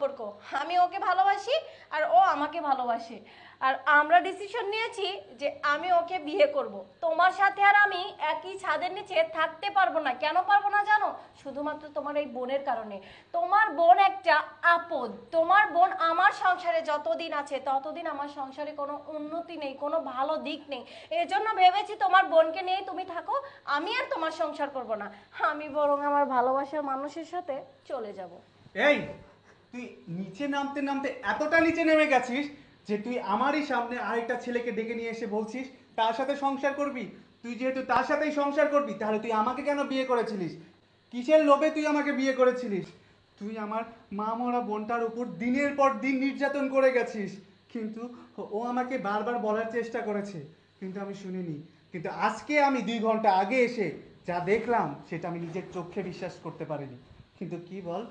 সম্পর্ক, আমি ওকে ভালোবাসি আর ও আমাকে ভালোবাসে। আর আমরা ডিসিশন নিয়েছি যে আমি ওকে বিয়ে করব। তোমার সাথে আর আমি একই ছাদের নিচে থাকতে পারবো না। কেন পারবো না জানো? শুধুমাত্র তোমার এই বোনের কারণে। তোমার বোন একটা আপদ। তোমার বোন আমার সংসারে যতদিন আছে ততদিন আমার সংসারে কোনো উন্নতি নেই, কোনো ভালো দিক নেই। এজন্য ভেবেছি তোমার বোনকে নিয়ে তুমি থাকো, আমি আর তোমার সংসার করব না। আমি বরং আমার ভালোবাসার মানুষের সাথে চলে যাব। এই, তুই নিচে নামতে নামতে এতটা নিচে নেমে গেছিস যে তুই আমারই সামনে আরেকটা ছেলেকে ডেকে নিয়ে এসে বলছিস তার সাথে সংসার করবি। তুই যেহেতু তার সাথেই সংসার করবি, তাহলে তুই আমাকে কেন বিয়ে করেছিলিস? কিসের লোভে তুই আমাকে বিয়ে করেছিলিস? তুই আমার মা মরা বোনটার উপর দিনের পর দিন নির্যাতন করে গেছিস, কিন্তু ও আমাকে বারবার বলার চেষ্টা করেছে, কিন্তু আমি শুনিনি। কিন্তু আজকে আমি 2 ঘন্টা আগে এসে যা দেখলাম সেটা আমি নিজের চোখে বিশ্বাস করতে পারিনি। কিন্তু কি বল,